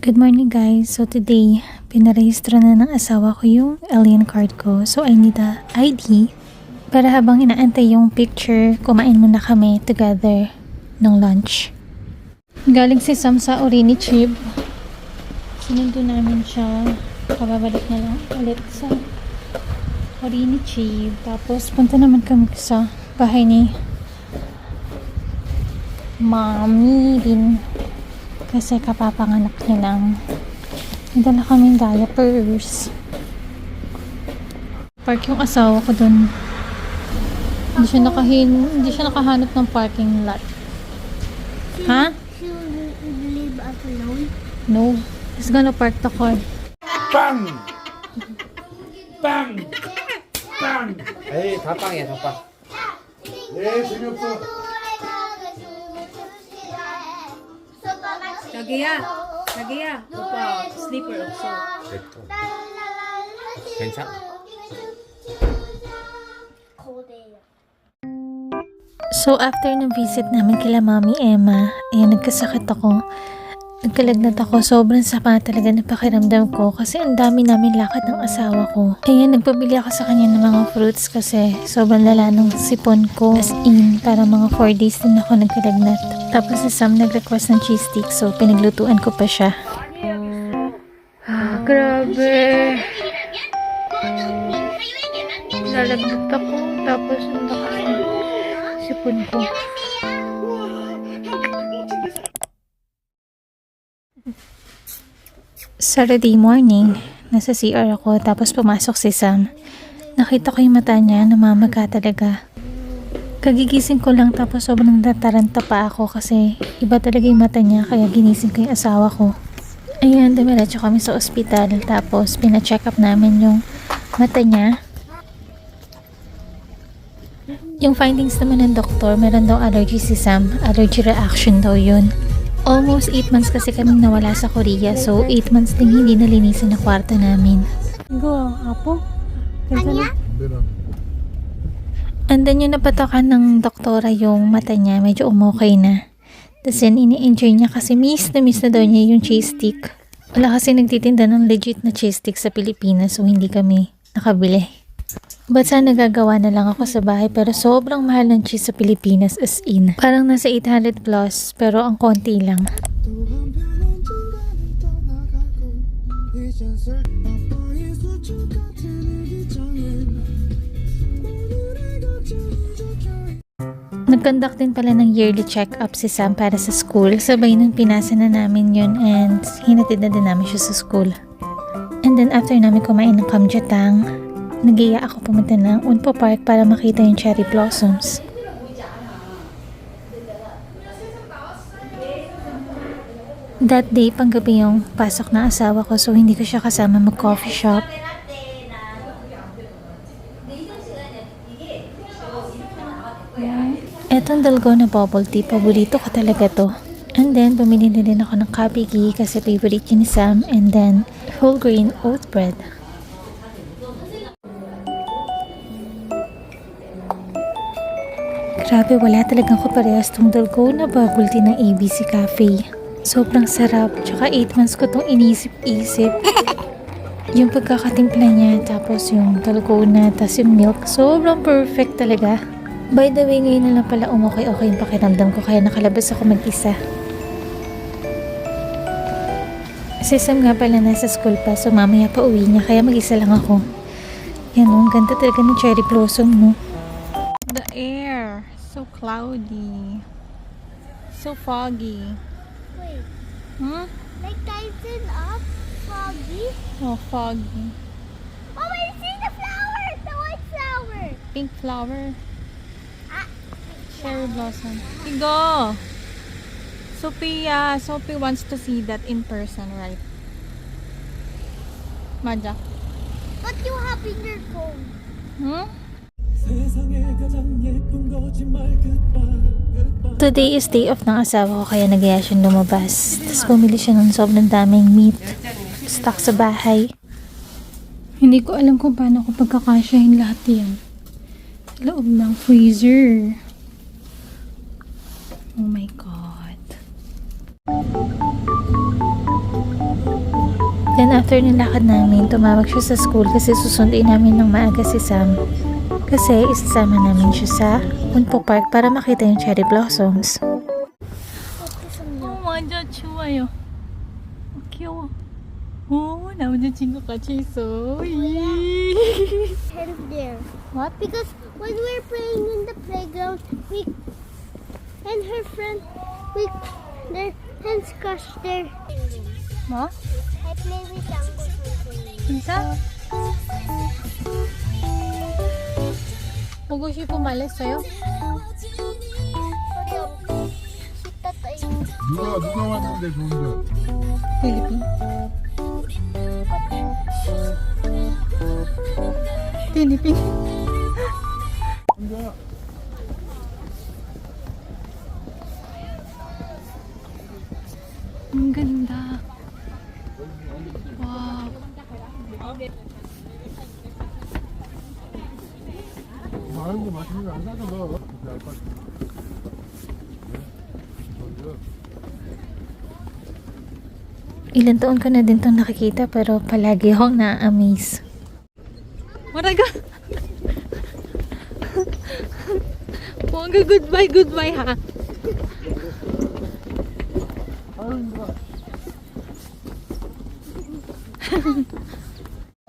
Good morning guys. So today, pinarehistro na ng asawa ko yung alien card ko. So I need a ID para habang inaantay yung picture, kumain muna kami together ng lunch. Galing si Sam sa Orinichib. Sinundo namin siya. Kababalik na lang ulit sa Orinichib. Tapos punta naman kami sa bahay ni Mommy din. Kasi kapapanganak niya lang. Nadala kaming diapers. Park yung asawa ko dun. Hindi siya nakahanap ng parking lot. Ha? She'll leave us alone. No. He's gonna park the car. 빵! 빵! 빵! 에이 다 빵이야 다 빵. 네, 재미없어. 자기야, 오빠 슬리퍼 없어. 냅둬. 괜찮아. So, after ng visit namin kila Mami Emma, nagkasakit ako. Nagkalagnat ako. Sobrang sama talaga ng pakiramdam ko kasi ang dami namin lakad ng asawa ko. Nagpabili ako sa kanya ng mga fruits kasi sobrang lala ng sipon ko. As in, para mga 4 days din ako nagkalagnat. Tapos si Sam nag-request ng cheese stick so pinaglutuan ko pa siya. Grabe! Nalagnat ako. Tapos ang lakas ng sipon ko. Saturday morning, nasa CR ako tapos pumasok si Sam. Nakita ko yung mata niya, namamaga talaga. Kagigising ko lang tapos sobrang nataranta pa ako kasi iba talaga yung mata niya kaya ginising ko yung asawa ko. Ayan, dumiretso kami sa ospital tapos pina-check up namin yung mata niya. Yung findings naman ng doktor, meron daw allergy si Sam. Allergy reaction daw yun. Almost 8 months kasi kaming nawala sa Korea. So, 8 months din hindi nalinisin na kwarto namin. Go, apo. Anya? And then yung napatokan ng doktora yung mata niya, medyo umokay na. Tapos yan, ini-enjoy niya kasi miss na daw niya yung cheese stick. Wala kasi nagtitinda ng legit na cheese stick sa Pilipinas so hindi kami nakabili. But sana nagagawa na lang ako sa bahay pero sobrang mahal ng cheese sa Pilipinas as in. Parang nasa 800 plus pero ang konti lang. Nag-conduct din pala ng yearly check-up si Sam para sa school. Sabay nung pinasa na namin yun and hinatid na din namin siya sa school. And then after namin kumain ng kamjatang, nag-iya ako pumunta ng Unpo Park para makita yung cherry blossoms. That day, panggabi yung pasok na asawa ko so hindi ko siya kasama mag-coffee shop. Etong dalgona bubble tea, paborito ko talaga to. And then, bumili na din ako ng kabigi kasi favorite yun ni Sam. And then, whole grain oat bread. Grabe, wala talagang kaparehas tong dalgona bubble tea ng ABC Cafe. Sobrang sarap. Tsaka 8 months ko tong inisip-isip. Yung pagkakatimpla niya, tapos yung dalgona, tapos yung milk, sobrang perfect talaga. By the way, ngayon na lang pala okay yung pakiramdam ko kaya nakalabas ako mag-isa. Si Sam nga pala nasa school pa so mamaya pa uwi niya kaya mag-isa lang ako. Yan ang ganda talaga ng cherry blossom no. The air, so cloudy. So foggy. Wait, like Titan up, foggy. Oh, foggy. Oh, I see the flower, the white flower. Pink flower. Cherry blossom. Igo! Sophie wants to see that in person, right? Maja. What you have in your phone? Today is day off ng asawa ko kaya nag-iya siyang lumabas. Tapos bumili siya ng sobrang daming meat. Stock sa bahay. Hindi ko alam kung paano ko pagkakasyahin lahat yan. Sa loob ng freezer. Oh my God. After ng lakad namin, tumawag siya sa school kasi susunduin namin ng maaga si Sam. Kasi isasama namin siya sa Unpo Park para makita yung cherry blossoms. 완전 좋아요. 귀여워. 오, 남자친구 같이 있어. Hands there. What? Because when we're playing in the playground, we and her friend, their hands crushed there. 뭐? I play with Tango. 진짜? 보고 싶어 말했어요? 누가 왔는데 좋은데? 필리핀. 필리핀. Ang ganda. Wow. 많은 거 맛있는 거 안 사줘 너. Ilan taon ko na din itong nakikita pero palagi akong na-amaze. Maraga! Pongga, goodbye ha!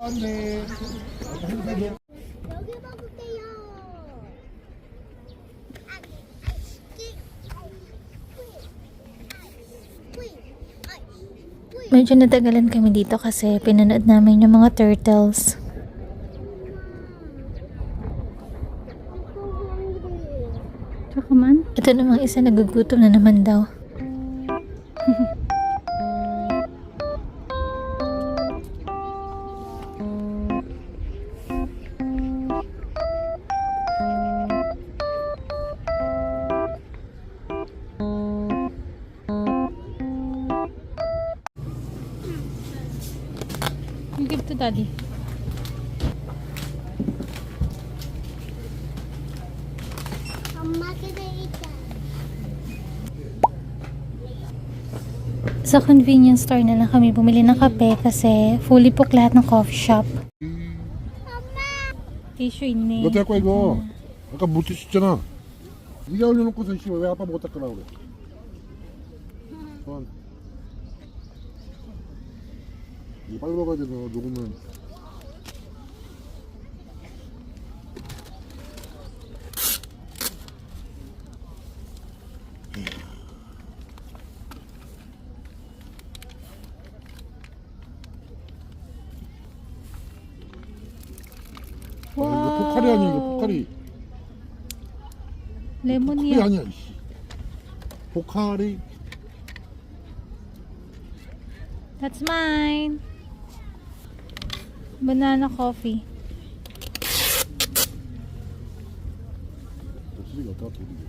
안돼. 여기 먹을게요. Medyo natagalan kami dito kasi pinanood namin yung mga turtles. Tsaka man? Ito namang isa nagugutom na naman daw. You give to daddy. 엄마 기다리자. Sa convenience store na lang kami bumili ng kape kasi fully booked lahat ng coffee shop. Tissue 있네. 너 뗄 거야 이거. 아까 못해 씻잖아. 네가 올려놓고서 씨 왜 아빠 못 닦으라 그래? 손. 이거 빨리 먹어야 돼. 너 녹으면. 이거 포카리 아니야 이거 포카리. 포카리 레몬이야. 아니야 이씨. 포카리. That's mine. Banana coffee. 쓰레기 어디다 버리게.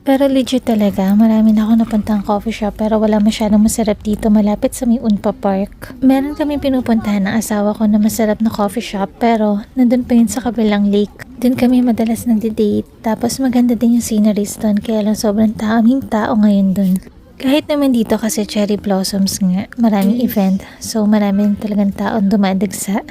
Pero legit talaga, marami na ako napuntang coffee shop pero wala masyadong masarap dito malapit sa may Unpa Park. Meron kami pinupuntahan ng asawa ko na masarap na coffee shop pero nandun pa yun sa kabilang lake. Dun kami madalas nagde-date tapos maganda din yung sceneries dun kaya lang sobrang daming tao ngayon dun. Kahit naman dito kasi cherry blossoms nga, maraming event so maraming talagang taon dumadagsa.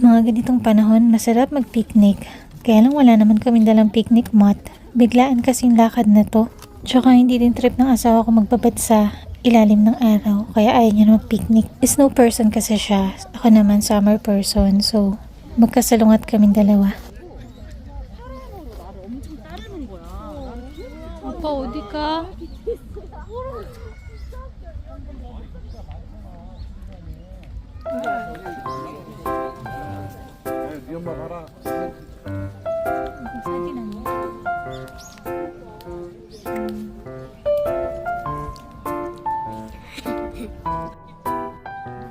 Mga ganitong panahon, masarap mag-picnic. Kaya lang wala naman kaming dalang picnic mat. Biglaan kasing lakad na to. Tsaka hindi din trip ng asawa ko magbabad sa ilalim ng araw. Kaya ayaw niya na mag-picnic. Snow person kasi siya. Ako naman summer person. So, magkasalungat kaming dalawa. Opa, odi ka? 네 엄마 봐라.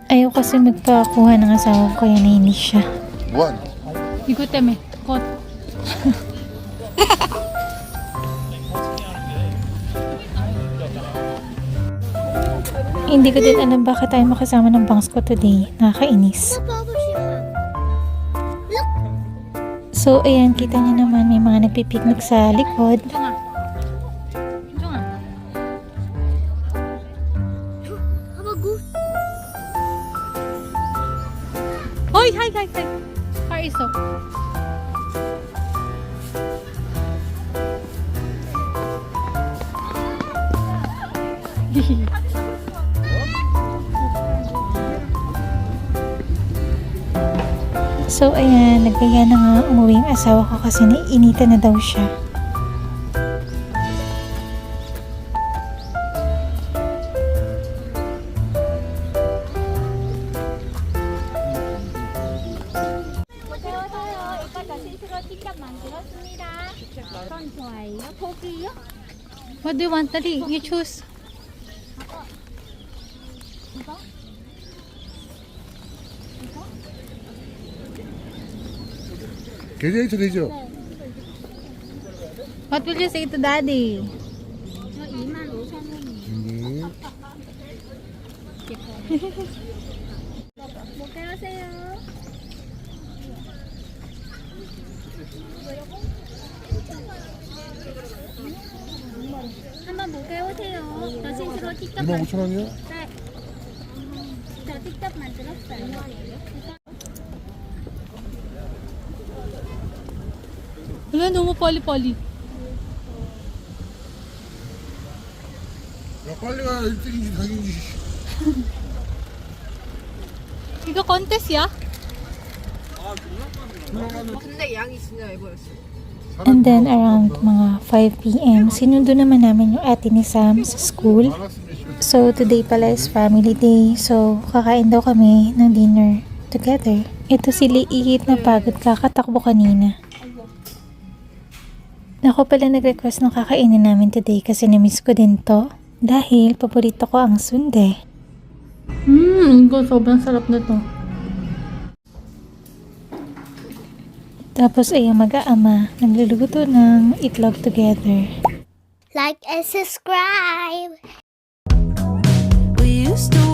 Ayaw kasi magpakuha ng asawa ko kaya nainis siya. 뭐하니? 이거 때문에 곧 Hindi ko din alam bakit tayo makasama ng bangs ko today. Nakakainis. So, ayan, kita niyo naman may mga nagpipiknik sa likod. car is off. So ayan, nagkaya na nga umuwi yung asawa ko kasi naiinita na daw siya. 안녕하세요. 이거 다시 스스로 직접 만들었습니다. 어떤 좋아해요? 고기요? What do you want? Dali, you choose. 계좌이체 되죠? What will you say to daddy? 저 25,000원이에요. 네. 뭐 배우세요? 한번 뭐 배우세요. 저 스스로 직접 25,000원이요? 네. 저 직접 만들었어요. Wala, no mo poli-poli. 야 빨리 가 1등인지 당인지. 이거 contest ya? And then around mga 5 p.m. sinundo naman namin yung ate ni Sam sa school. So today pala is family day. So kakain daw kami ng dinner together. Ito si Liit na pagod kakatakbo kanina. Ako pala nag-request ng kakainin namin today kasi na-miss ko din to. Dahil paborito ko ang sundae. Sobrang sarap na to. Tapos ay ang mag-aama nagluluto ng itlog together. Like and subscribe. We used to